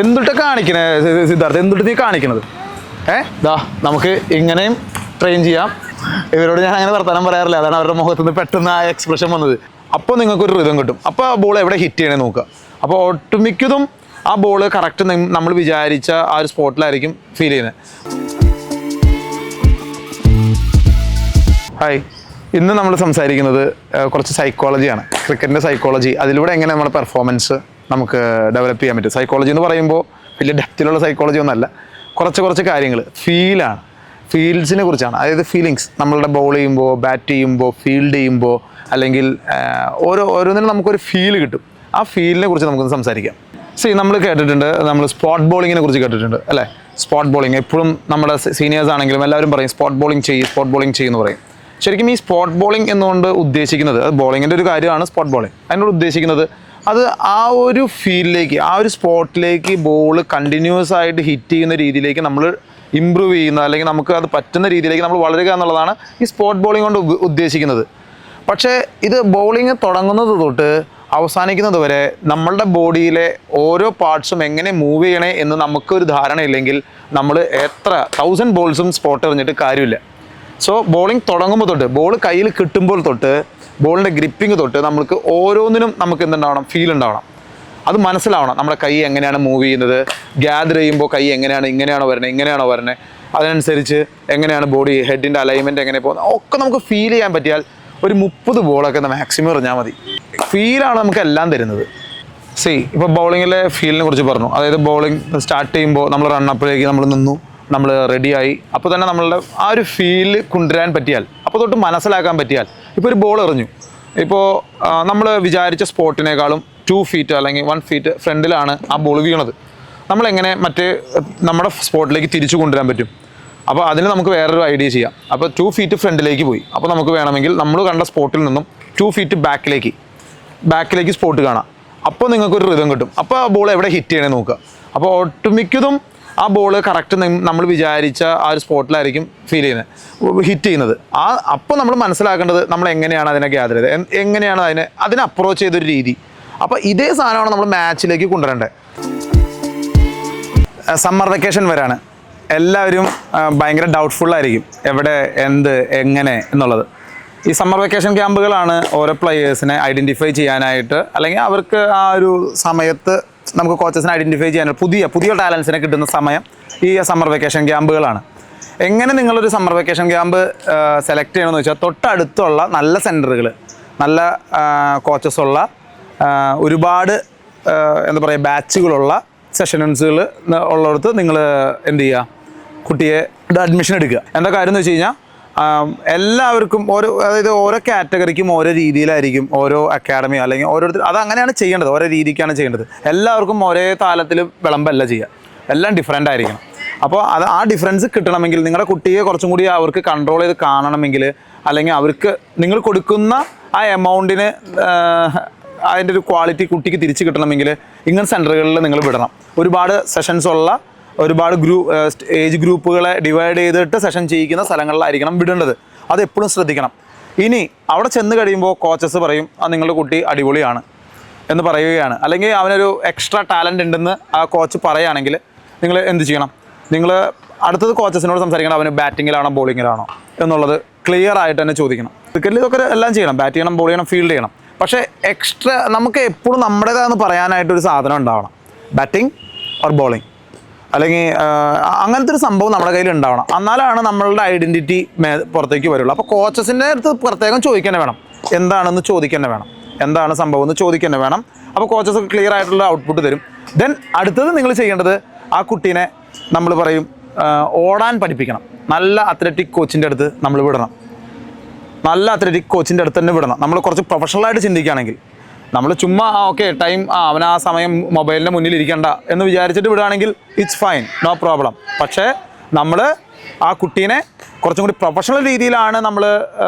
എന്തുട്ട് കാണിക്കണേ സിദ്ധാർത്ഥ, എന്തുട്ട് നീ കാണിക്കണത്? ദാ നമുക്ക് ഇങ്ങനെയും ട്രെയിൻ ചെയ്യാം. ഇവരോട് ഞാൻ അങ്ങനെ വർത്തമാനം പറയാറില്ല, അതാണ് അവരുടെ മുഖത്തുനിന്ന് പെട്ടെന്ന് ആ എക്സ്പ്രഷൻ വന്നത്. അപ്പോൾ നിങ്ങൾക്കൊരു റിതം കിട്ടും. അപ്പോൾ ആ ബോൾ എവിടെ ഹിറ്റ് ചെയ്യണേ നോക്കുക. അപ്പോൾ ഒട്ടുമിക്കതും ആ ബോൾ കറക്റ്റ് നമ്മൾ വിചാരിച്ച ആ ഒരു സ്പോട്ടിലായിരിക്കും ഫീൽ ചെയ്യുന്നത്. ഹായ്, ഇന്ന് നമ്മൾ സംസാരിക്കുന്നത് കുറച്ച് സൈക്കോളജിയാണ്, ക്രിക്കറ്റിൻ്റെ സൈക്കോളജി. അതിലൂടെ എങ്ങനെ നമ്മുടെ പെർഫോമൻസ് നമുക്ക് ഡെവലപ്പ് ചെയ്യാൻ പറ്റും. സൈക്കോളജി എന്ന് പറയുമ്പോൾ വലിയ ഡെപ്തിലുള്ള സൈക്കോളജി ഒന്നല്ല, കുറച്ച് കാര്യങ്ങൾ ഫീലാണ്, ഫീൽഡ്സിനെ കുറിച്ചാണ്. അതായത് ഫീലിങ്സ്, നമ്മളുടെ ബോൾ ചെയ്യുമ്പോൾ, ബാറ്റ് ചെയ്യുമ്പോൾ, ഫീൽഡ് ചെയ്യുമ്പോൾ, അല്ലെങ്കിൽ ഓരോന്നിനും നമുക്കൊരു ഫീൽ കിട്ടും. ആ ഫീലിനെ കുറിച്ച് നമുക്കൊന്ന് സംസാരിക്കാം. നമ്മൾ കേട്ടിട്ടുണ്ട്, നമ്മൾ സ്പോട്ട് ബോളിങ്ങിനെ കുറിച്ച് കേട്ടിട്ടുണ്ട് അല്ലേ? സ്പോട്ട് ബോളിങ് എപ്പോഴും നമ്മുടെ സീനിയേഴ്സ് ആണെങ്കിലും എല്ലാവരും പറയും സ്പോട്ട് ബോളിങ് ചെയ്യുമെന്ന് പറയും. ശരിക്കും ഈ സ്പോട്ട് ബോളിംഗ് എന്നുകൊണ്ട് ഉദ്ദേശിക്കുന്നത്, അത് ബോളിങ്ങിൻ്റെ ഒരു കാര്യമാണ് സ്പോട്ട് ബോളിംഗ്. അതിനോട് ഉദ്ദേശിക്കുന്നത് അത് ആ ഒരു ഫീൽഡിലേക്ക്, ആ ഒരു സ്പോട്ടിലേക്ക് ബോൾ കണ്ടിന്യൂസ് ആയിട്ട് ഹിറ്റ് ചെയ്യുന്ന രീതിയിലേക്ക് നമ്മൾ ഇമ്പ്രൂവ് ചെയ്യുന്ന, അല്ലെങ്കിൽ നമുക്ക് അത് പറ്റുന്ന രീതിയിലേക്ക് നമ്മൾ വളരുക എന്നുള്ളതാണ് ഈ സ്പോട്ട് ബോളിംഗ് കൊണ്ട് ഉദ്ദേശിക്കുന്നത്. പക്ഷേ ഇത് ബോളിങ് തുടങ്ങുന്നത് തൊട്ട് അവസാനിക്കുന്നത് വരെ നമ്മളുടെ ബോഡിയിലെ ഓരോ പാർട്സും എങ്ങനെ മൂവ് ചെയ്യണേ എന്ന് നമുക്കൊരു ധാരണയില്ലെങ്കിൽ നമ്മൾ എത്ര 1000 ബോൾസും സ്പോട്ട് എറിഞ്ഞിട്ട് കാര്യമില്ല. സോ ബോളിംഗ് തുടങ്ങുമ്പോൾ തൊട്ട്, ബോൾ കയ്യിൽ കിട്ടുമ്പോൾ തൊട്ട്, ബോളിൻ്റെ ഗ്രിപ്പിംഗ് തൊട്ട് നമുക്ക് ഓരോന്നിനും നമുക്ക് എന്തുണ്ടാവണം, ഫീൽ ഉണ്ടാവണം. അത് മനസ്സിലാവണം. നമ്മുടെ കൈ എങ്ങനെയാണ് മൂവ് ചെയ്യുന്നത്, ഗ്യാദർ ചെയ്യുമ്പോൾ കൈ ഇങ്ങനെയാണോ വരണേ, അതിനനുസരിച്ച് എങ്ങനെയാണ് ബോഡി ഹെഡിൻ്റെ അലൈൻമെൻറ്റ് എങ്ങനെ പോകുന്നത് ഒക്കെ നമുക്ക് ഫീൽ ചെയ്യാൻ പറ്റിയാൽ ഒരു 30 ബോളൊക്കെ മാക്സിമം എറിഞ്ഞാൽ മതി. ഫീലാണ് നമുക്ക് എല്ലാം തരുന്നത്. ഇപ്പോൾ ബോളിങ്ങിലെ ഫീലിനെ കുറിച്ച് പറഞ്ഞു. അതായത് ബോളിംഗ് സ്റ്റാർട്ട് ചെയ്യുമ്പോൾ നമ്മൾ റണ്ണപ്പിലേക്ക് നമ്മൾ നിന്നു, നമ്മൾ റെഡിയായി, അപ്പോൾ തന്നെ നമ്മളുടെ ആ ഒരു ഫീല് കൊണ്ടുവരാൻ പറ്റിയാൽ, അപ്പോൾ തൊട്ട് മനസ്സിലാക്കാൻ പറ്റിയാൽ, ഇപ്പോൾ ഒരു ബോൾ എറിഞ്ഞു, ഇപ്പോൾ നമ്മൾ വിചാരിച്ച സ്പോട്ടിനേക്കാളും 2 ഫീറ്റ് അല്ലെങ്കിൽ 1 ഫീറ്റ് ഫ്രണ്ടിലാണ് ആ ബോൾ വീണത്. നമ്മളെങ്ങനെ നമ്മുടെ സ്പോട്ടിലേക്ക് തിരിച്ചു കൊണ്ടുവരാൻ പറ്റും? അപ്പോൾ അതിന് നമുക്ക് വേറൊരു ഐഡിയ ചെയ്യാം. അപ്പോൾ 2 ഫീറ്റ് ഫ്രണ്ടിലേക്ക് പോയി, അപ്പോൾ നമുക്ക് വേണമെങ്കിൽ നമ്മൾ കണ്ട സ്പോട്ടിൽ നിന്നും 2 ഫീറ്റ് ബാക്കിലേക്ക് സ്പോട്ട് കാണാം. അപ്പോൾ നിങ്ങൾക്കൊരു റിതം കിട്ടും. അപ്പോൾ ആ ബോൾ എവിടെ ഹിറ്റ് ചെയ്യണേ നോക്കുക. അപ്പോൾ ഒട്ടുമിക്കതും ആ ബോൾ കറക്റ്റ് നമ്മൾ വിചാരിച്ച ആ ഒരു സ്പോട്ടിലായിരിക്കും ഹിറ്റ് ചെയ്യുന്നത്. അപ്പോൾ നമ്മൾ മനസ്സിലാക്കേണ്ടത് നമ്മൾ എങ്ങനെയാണ് അതിനെ ഗ്യാദർ ചെയ്തത്, എങ്ങനെയാണ് അതിനെ അപ്രോച്ച് ചെയ്തൊരു രീതി. അപ്പോൾ ഇതേ സാധനമാണ് നമ്മൾ മാച്ചിലേക്ക് കൊണ്ടുവരേണ്ടത്. സമ്മർ വെക്കേഷൻ വരാണ്. എല്ലാവരും ഭയങ്കര ഡൗട്ട്ഫുള്ളായിരിക്കും എവിടെ, എങ്ങനെ എന്നുള്ളത്. ഈ സമ്മർ വെക്കേഷൻ ക്യാമ്പുകളാണ് ഓരോ പ്ലെയേഴ്സിനെ ഐഡൻറ്റിഫൈ ചെയ്യാനായിട്ട്, അല്ലെങ്കിൽ അവർക്ക് ആ ഒരു സമയത്ത് നമുക്ക് കോച്ചസിനെ ഐഡൻറ്റിഫൈ ചെയ്യാനായിട്ട് പുതിയ ടാലൻസിനെ കിട്ടുന്ന സമയം ഈ സമ്മർ വെക്കേഷൻ ക്യാമ്പുകളാണ്. എങ്ങനെ നിങ്ങളൊരു സമ്മർ വെക്കേഷൻ ക്യാമ്പ് സെലക്ട് ചെയ്യണമെന്ന് വെച്ചാൽ, തൊട്ടടുത്തുള്ള നല്ല സെൻറ്ററുകൾ, നല്ല കോച്ചസുള്ള, ഒരുപാട് ബാച്ചുകളുള്ള സെഷൻസുകൾ ഉള്ളിടത്ത് നിങ്ങൾ എന്ത് ചെയ്യുക, കുട്ടിയെ അഡ്മിഷൻ എടുക്കുക. എന്താ കാര്യം എന്ന് വെച്ച് കഴിഞ്ഞാൽ, എല്ലാവർക്കും അതായത് ഓരോ കാറ്റഗറിക്കും ഓരോ രീതിയിലായിരിക്കും ഓരോ അക്കാഡമി, അല്ലെങ്കിൽ ഓരോരുത്തർ അതങ്ങനെയാണ് ചെയ്യേണ്ടത്, ഓരോ രീതിക്കാണ് ചെയ്യേണ്ടത്. എല്ലാവർക്കും ഒരേ താലത്തിൽ വിളമ്പല്ല ചെയ്യുക, എല്ലാം ഡിഫറെൻ്റ് ആയിരിക്കണം. അപ്പോൾ ആ ഡിഫറൻസ് കിട്ടണമെങ്കിൽ, നിങ്ങളുടെ കുട്ടിയെ കുറച്ചും കൂടി അവർക്ക് കൺട്രോൾ ചെയ്ത് കാണണമെങ്കിൽ, അല്ലെങ്കിൽ അവർക്ക് നിങ്ങൾ കൊടുക്കുന്ന ആ എമൗണ്ടിന് അതിൻ്റെ ഒരു ക്വാളിറ്റി കുട്ടിക്ക് തിരിച്ച് കിട്ടണമെങ്കിൽ ഇങ്ങനെ സെൻറ്ററുകളിൽ നിങ്ങൾ വിടണം. ഒരുപാട് സെഷൻസ് ഉള്ള, ഒരുപാട് ഏജ് ഗ്രൂപ്പുകളെ ഡിവൈഡ് ചെയ്തിട്ട് സെഷൻ ചെയ്യിക്കുന്ന സ്ഥലങ്ങളിലായിരിക്കണം വിടേണ്ടത്. അത് എപ്പോഴും ശ്രദ്ധിക്കണം. ഇനി അവിടെ ചെന്ന് കഴിയുമ്പോൾ കോച്ചസ് പറയും നിങ്ങളുടെ കുട്ടി അടിപൊളിയാണ് എന്ന് പറയുകയാണ്, അല്ലെങ്കിൽ അവനൊരു എക്സ്ട്രാ ടാലൻ്റ് ഉണ്ടെന്ന് ആ കോച്ച് പറയുകയാണെങ്കിൽ നിങ്ങൾ എന്ത് ചെയ്യണം? നിങ്ങൾ അടുത്തത് കോച്ചസിനോട് സംസാരിക്കണം, അവന് ബാറ്റിങ്ങിലാണോ ബോളിങ്ങിലാണോ എന്നുള്ളത് ക്ലിയർ ആയിട്ട് തന്നെ ചോദിക്കണം. ക്രിക്കറ്റിൽ ഇതൊക്കെ എല്ലാം ചെയ്യണം, ബാറ്റ് ചെയ്യണം, ബോൾ ചെയ്യണം, ഫീൽഡ് ചെയ്യണം. പക്ഷേ എക്സ്ട്രാ നമുക്ക് എപ്പോഴും നമ്മുടേതാണെന്ന് പറയാനായിട്ടൊരു സാധനം ഉണ്ടാവണം. ബാറ്റിംഗ് ഓർ ബോളിംഗ്, അല്ലെങ്കിൽ അങ്ങനത്തെ ഒരു സംഭവം നമ്മുടെ കയ്യിൽ ഉണ്ടാവണം. എന്നാലാണ് നമ്മളുടെ ഐഡൻറ്റിറ്റി പുറത്തേക്ക് വരുള്ളൂ. അപ്പോൾ കോച്ചസിൻ്റെ അടുത്ത് പ്രത്യേകം ചോദിക്കാൻ വേണം, എന്താണെന്ന് ചോദിക്കാൻ വേണം, എന്താണ് സംഭവം എന്ന് ചോദിക്കാൻ വേണം. അപ്പോൾ കോച്ചസ് ക്ലിയർ ആയിട്ടുള്ള ഔട്ട്പുട്ട് തരും. ദെൻ അടുത്തത് നിങ്ങൾ ചെയ്യേണ്ടത്, ആ കുട്ടീനെ നമ്മൾ പറയും ഓടാൻ പഠിപ്പിക്കണം. നല്ല അത്ലറ്റിക് കോച്ചിൻ്റെ അടുത്ത് നമ്മൾ വിടണം. നല്ല അത്ലറ്റിക് കോച്ചിൻ്റെ അടുത്ത് തന്നെ വിടണം. നമ്മൾ കുറച്ച് പ്രൊഫഷണലായിട്ട് ചിന്തിക്കുകയാണെങ്കിൽ, നമ്മൾ ചുമ്മാ ടൈം അവൻ ആ സമയം മൊബൈലിൻ്റെ മുന്നിൽ ഇരിക്കണ്ട എന്ന് വിചാരിച്ചിട്ട് വിടുകയാണെങ്കിൽ ഇറ്റ്സ് ഫൈൻ, നോ പ്രോബ്ലം. പക്ഷേ നമ്മൾ ആ കുട്ടീനെ കുറച്ചും കൂടി പ്രൊഫഷണൽ രീതിയിലാണ് നമ്മൾ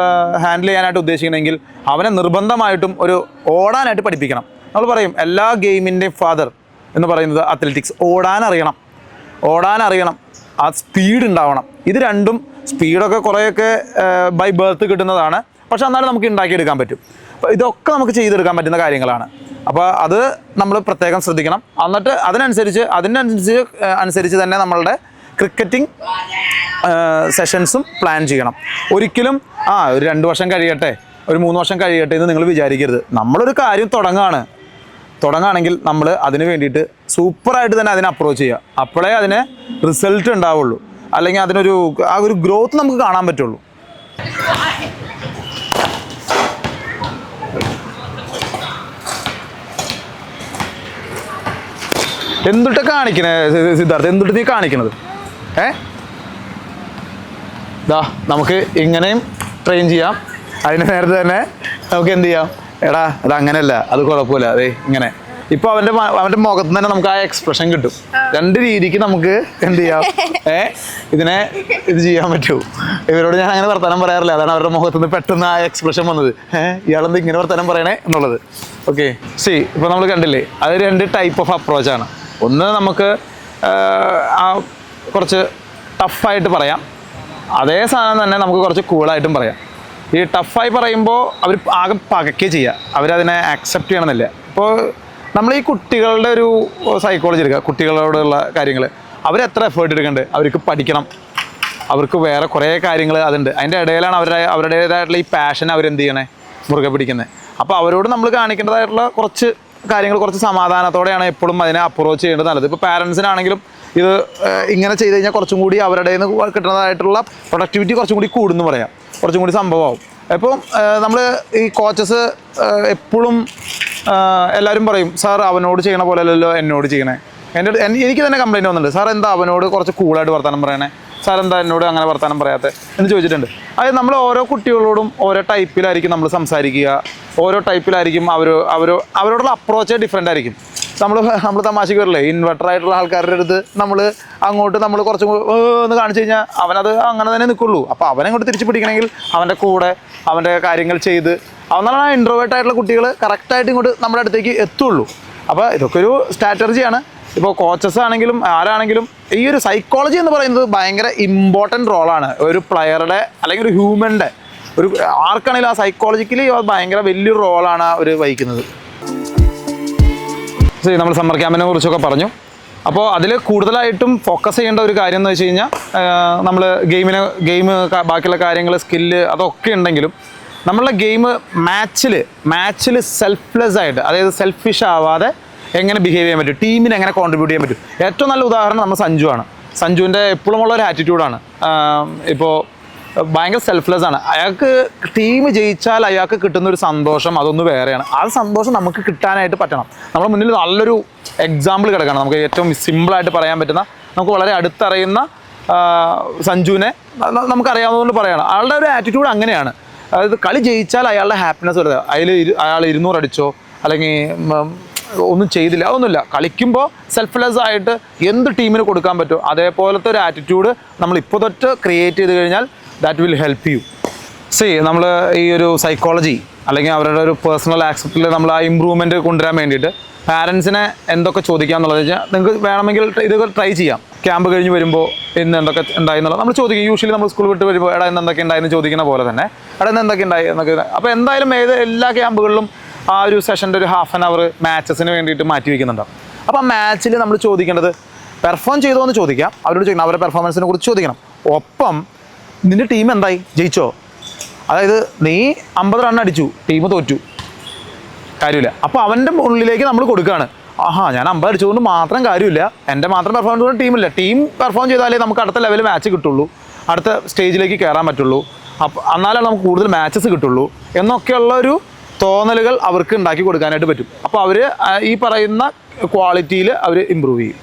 ഹാൻഡിൽ ചെയ്യാനായിട്ട് ഉദ്ദേശിക്കണമെങ്കിൽ അവനെ നിർബന്ധമായിട്ടും ഒരു ഓടാനായിട്ട് പഠിപ്പിക്കണം. നമ്മൾ പറയും എല്ലാ ഗെയിമിൻ്റെയും ഫാദർ എന്ന് പറയുന്നത് അത്ലറ്റിക്സ്. ഓടാനറിയണം, ആ സ്പീഡ് ഉണ്ടാവണം. ഇത് രണ്ടും, സ്പീഡൊക്കെ കുറേയൊക്കെ ബൈ ബർത്ത് കിട്ടുന്നതാണ്, പക്ഷെ എന്നാലും നമുക്ക് ഉണ്ടാക്കിയെടുക്കാൻ പറ്റും. ഇതൊക്കെ നമുക്ക് ചെയ്തെടുക്കാൻ പറ്റുന്ന കാര്യങ്ങളാണ്. അപ്പോൾ അത് നമ്മൾ പ്രത്യേകം ശ്രദ്ധിക്കണം. എന്നിട്ട് അതിനനുസരിച്ച് തന്നെ നമ്മളുടെ ക്രിക്കറ്റിംഗ് സെഷൻസും പ്ലാൻ ചെയ്യണം. ഒരിക്കലും ഒരു 2 വർഷം കഴിയട്ടെ, ഒരു 3 വർഷം കഴിയട്ടെ എന്ന് നിങ്ങൾ വിചാരിക്കരുത്. നമ്മളൊരു കാര്യം തുടങ്ങുകയാണെങ്കിൽ നമ്മൾ അതിന് വേണ്ടിയിട്ട് സൂപ്പറായിട്ട് തന്നെ അതിനെ അപ്രോച്ച് ചെയ്യുക. അപ്പോഴേ അതിന് റിസൾട്ട് ഉണ്ടാവുള്ളൂ, അല്ലെങ്കിൽ അതിനൊരു ഒരു ഗ്രോത്ത് നമുക്ക് കാണാൻ പറ്റുള്ളൂ. എന്തിട്ട് കാണിക്കണേ സിദ്ധാർത്ഥ, എന്തിട്ട് നീ കാണിക്കണത്? നമുക്ക് ഇങ്ങനെയും ട്രെയിൻ ചെയ്യാം. അതിന് നേരത്തെ തന്നെ നമുക്ക് എന്ത് ചെയ്യാം, എടാ അത് അങ്ങനെയല്ല, അത് കുഴപ്പമില്ല, അതെ ഇങ്ങനെ. ഇപ്പോൾ അവൻ്റെ മുഖത്ത് തന്നെ നമുക്ക് ആ എക്സ്പ്രഷൻ കിട്ടും. 2 രീതിക്ക് നമുക്ക് എന്ത് ചെയ്യാം, ഇത് ചെയ്യാൻ പറ്റുമോ? ഇവരോട് ഞാൻ അങ്ങനെ വർത്തമാനം പറയാറില്ല, അതാണ് അവരുടെ മുഖത്തുനിന്ന് പെട്ടെന്ന് ആ എക്സ്പ്രഷൻ വന്നത്. ഇയാളെന്ത് ഇങ്ങനെ വർത്തമാനം പറയണേ എന്നുള്ളത്. ഓക്കെ, ഇപ്പോൾ നമ്മൾ കണ്ടില്ലേ, അത് 2 ടൈപ്പ് ഓഫ് അപ്രോച്ചാണ്. ഒന്ന് നമുക്ക് കുറച്ച് ടഫായിട്ട് പറയാം, അതേ സാധനം തന്നെ നമുക്ക് കുറച്ച് കൂളായിട്ടും പറയാം. ഈ ടഫായി പറയുമ്പോൾ അവർ ആകെ പകയ്ക്കുക ചെയ്യുക, അവരതിനെ ആക്സെപ്റ്റ് ചെയ്യണമെന്നില്ല. ഇപ്പോൾ നമ്മൾ ഈ കുട്ടികളുടെ ഒരു സൈക്കോളജി എടുക്കുക, കുട്ടികളോടുള്ള കാര്യങ്ങൾ അവരെത്ര എഫേർട്ട് എടുക്കുന്നുണ്ട്, അവർക്ക് പഠിക്കണം, അവർക്ക് വേറെ കുറേ കാര്യങ്ങൾ അതുണ്ട്. അതിൻ്റെ ഇടയിലാണ് അവരുടേതായിട്ടുള്ള ഈ പാഷൻ അവരെന്ത് ചെയ്യണേ, മുറുകെ പിടിക്കുന്നത്. അപ്പോൾ അവരോട് നമ്മൾ കാണിക്കേണ്ടതായിട്ടുള്ള കുറച്ച് കാര്യങ്ങൾ കുറച്ച് സമാധാനത്തോടെയാണ് എപ്പോഴും അതിനെ അപ്രോച്ച് ചെയ്യേണ്ടത് നല്ലത്. ഇപ്പോൾ പാരൻസിനാണെങ്കിലും ഇത് ഇങ്ങനെ ചെയ്ത് കഴിഞ്ഞാൽ കുറച്ചും കൂടി അവരുടെ നിന്ന് കിട്ടുന്നതായിട്ടുള്ള പ്രൊഡക്ടിവിറ്റി കുറച്ചും കൂടി കൂടുമെന്ന് പറയാം, കുറച്ചും കൂടി സംഭവമാവും. ഇപ്പോൾ നമ്മൾ ഈ കോച്ചസ് എപ്പോഴും എല്ലാവരും പറയും, സാർ അവനോട് ചെയ്യണ പോലെ അല്ലല്ലോ എന്നോട് ചെയ്യണേ. എനിക്ക് തന്നെ കംപ്ലയിൻറ്റ് വന്നിട്ടുണ്ട്, സാർ എന്താ അവനോട് കുറച്ച് കൂളായിട്ട് വർത്താനം പറയണേ, സാർ എന്താ എന്നോട് അങ്ങനെ വർത്താനം പറയാത്തത് എന്ന് ചോദിച്ചിട്ടുണ്ട്. അതായത് നമ്മൾ ഓരോ കുട്ടികളോടും ഓരോ ടൈപ്പിലായിരിക്കും നമ്മൾ സംസാരിക്കുക, ഓരോ ടൈപ്പിലായിരിക്കും അവരോടുള്ള അപ്രോച്ച് ഡിഫറെൻ്റ് ആയിരിക്കും. നമ്മൾ തമാശക്ക് വരില്ലേ, ഇൻവെർട്ടറായിട്ടുള്ള ആൾക്കാരുടെ അടുത്ത് നമ്മൾ കുറച്ച് ഒന്ന് കാണിച്ചു കഴിഞ്ഞാൽ അവനത് അങ്ങനെ തന്നെ നിൽക്കുള്ളൂ. അപ്പോൾ അവനങ്ങോട്ട് തിരിച്ചു പിടിക്കണമെങ്കിൽ അവൻ്റെ കൂടെ അവൻ്റെ കാര്യങ്ങൾ ചെയ്ത് അവനാണ് ആ ഇൻട്രോവേർട്ട് ആയിട്ടുള്ള കുട്ടികൾ കറക്റ്റായിട്ട് ഇങ്ങോട്ട് നമ്മുടെ അടുത്തേക്ക് എത്തുള്ളൂ. അപ്പോൾ ഇതൊക്കെ ഒരു സ്ട്രാറ്റജിയാണ്. ഇപ്പോൾ കോച്ചസ് ആണെങ്കിലും ആരാണെങ്കിലും ഈ ഒരു സൈക്കോളജി എന്ന് പറയുന്നത് ഭയങ്കര ഇമ്പോർട്ടൻറ്റ് റോളാണ് ഒരു പ്ലെയറുടെ അല്ലെങ്കിൽ ഒരു ഹ്യൂമൻ്റെ. ആർക്കാണെങ്കിലും ആ സൈക്കോളജിക്കലി ഭയങ്കര വലിയൊരു റോളാണ് അവർ വഹിക്കുന്നത്. നമ്മൾ സമ്മർ ക്യാമ്പിനെ കുറിച്ചൊക്കെ പറഞ്ഞു. അപ്പോൾ അതിൽ കൂടുതലായിട്ടും ഫോക്കസ് ചെയ്യേണ്ട ഒരു കാര്യം എന്ന് വെച്ച് കഴിഞ്ഞാൽ നമ്മൾ ഗെയിം ബാക്കിയുള്ള കാര്യങ്ങൾ സ്കില്ല് അതൊക്കെ ഉണ്ടെങ്കിലും നമ്മളുടെ ഗെയിം മാച്ചിൽ സെൽഫ്ലെസ് ആയിട്ട്, അതായത് സെൽഫിഷ് ആവാതെ എങ്ങനെ ബിഹേവ് ചെയ്യാൻ പറ്റും, ടീമിന് എങ്ങനെ കോൺട്രിബ്യൂട്ട് ചെയ്യാൻ പറ്റും. ഏറ്റവും നല്ല ഉദാഹരണം നമ്മൾ സഞ്ജുവാണ്. സഞ്ജുവിൻ്റെ എപ്പോഴും ഉള്ള ഒരു ആറ്റിറ്റ്യൂഡാണ്. ഇപ്പോൾ ഭയങ്കര സെൽഫ്ലെസ് ആണ്. അയാൾക്ക് ടീം ജയിച്ചാൽ അയാൾക്ക് കിട്ടുന്ന ഒരു സന്തോഷം അതൊന്ന് വേറെയാണ്. ആ സന്തോഷം നമുക്ക് കിട്ടാനായിട്ട് പറ്റണം. നമ്മുടെ മുന്നിൽ നല്ലൊരു എക്സാമ്പിൾ കിടക്കണം. നമുക്ക് ഏറ്റവും സിമ്പിളായിട്ട് പറയാൻ പറ്റുന്ന, നമുക്ക് വളരെ അടുത്തറിയുന്ന സഞ്ജുവിനെ നമുക്കറിയാവുന്നതുകൊണ്ട് പറയണം. ആളുടെ ഒരു ആറ്റിറ്റ്യൂഡ് അങ്ങനെയാണ്. അതായത് കളി ജയിച്ചാൽ അയാളുടെ ഹാപ്പിനെസ് വരുന്നത്, അയാൾ 200 അടിച്ചോ അല്ലെങ്കിൽ ഒന്നും ചെയ്തില്ല, അതൊന്നുമില്ല. കളിക്കുമ്പോൾ സെൽഫ്ലെസ് ആയിട്ട് എന്ത് ടീമിന് കൊടുക്കാൻ പറ്റുമോ അതേപോലത്തെ ഒരു ആറ്റിറ്റ്യൂഡ് നമ്മൾ ഇപ്പോൾ തൊട്ട് ക്രിയേറ്റ് ചെയ്ത് കഴിഞ്ഞാൽ ദാറ്റ് വിൽ ഹെൽപ്പ് യു. നമ്മൾ ഈ ഒരു സൈക്കോളജി അല്ലെങ്കിൽ അവരുടെ ഒരു പേഴ്സണൽ ആക്സെപ്റ്റിൽ നമ്മൾ ആ ഇമ്പ്രൂവ്മെൻറ്റ് കൊണ്ടുവരാൻ വേണ്ടിയിട്ട് പാരൻസിനെ എന്തൊക്കെ ചോദിക്കുക എന്നുള്ളത് വെച്ചാൽ നിങ്ങൾക്ക് വേണമെങ്കിൽ ഇതൊക്കെ ട്രൈ ചെയ്യാം. ക്യാമ്പ് കഴിഞ്ഞ് വരുമ്പോൾ ഇന്ന് എന്തൊക്കെ ഉണ്ടായി എന്നുള്ളത് നമ്മൾ ചോദിക്കും. യൂഷ്വലി നമ്മൾ സ്കൂൾ വിട്ട് വരുമ്പോൾ എടാ ഇന്ന് എന്തൊക്കെ ഉണ്ടായെന്ന് ചോദിക്കുന്ന പോലെ തന്നെ എടാ ഇന്ന് എന്തൊക്കെ ഉണ്ടായി എന്നൊക്കെ. അപ്പോൾ എന്തായാലും എല്ലാ ക്യാമ്പുകളിലും ആ ഒരു സെഷൻ്റെ ഒരു ½ ആൻ അവർ മാച്ചസിന് വേണ്ടിയിട്ട് മാറ്റി വയ്ക്കുന്നുണ്ടാവും. അപ്പോൾ ആ മാച്ചിൽ നമ്മൾ ചോദിക്കേണ്ടത് പെർഫോം ചെയ്തോ എന്ന് ചോദിക്കാം, അവരോട് ചോദിക്കണം, അവരുടെ പെർഫോമൻസിനെ കുറിച്ച് ചോദിക്കണം. ഒപ്പം നിൻ്റെ ടീം എന്തായി, ജയിച്ചോ? അതായത് നീ 50 റൺ അടിച്ചു, ടീം തോറ്റു, കാര്യമില്ല. അപ്പോൾ അവൻ്റെ ഉള്ളിലേക്ക് നമ്മൾ കൊടുക്കുകയാണ്, ഞാൻ 50 അടിച്ചുകൊണ്ട് മാത്രം കാര്യമില്ല, എൻ്റെ മാത്രം പെർഫോമൻസ് കൊണ്ട് ടീമില്ല. ടീം പെർഫോം ചെയ്താലേ നമുക്ക് അടുത്ത ലെവൽ മാച്ച് കിട്ടുള്ളൂ, അടുത്ത സ്റ്റേജിലേക്ക് കയറാൻ പറ്റുള്ളൂ, അപ്പോൾ എന്നാലാണ് നമുക്ക് കൂടുതൽ മാച്ചസ് കിട്ടുള്ളൂ എന്നൊക്കെയുള്ളൊരു തോന്നലുകൾ അവർക്ക് ഉണ്ടാക്കി കൊടുക്കാനായിട്ട് പറ്റും. അപ്പോൾ അവർ ഈ പറയുന്ന ക്വാളിറ്റിയിൽ അവർ ഇമ്പ്രൂവ് ചെയ്യും.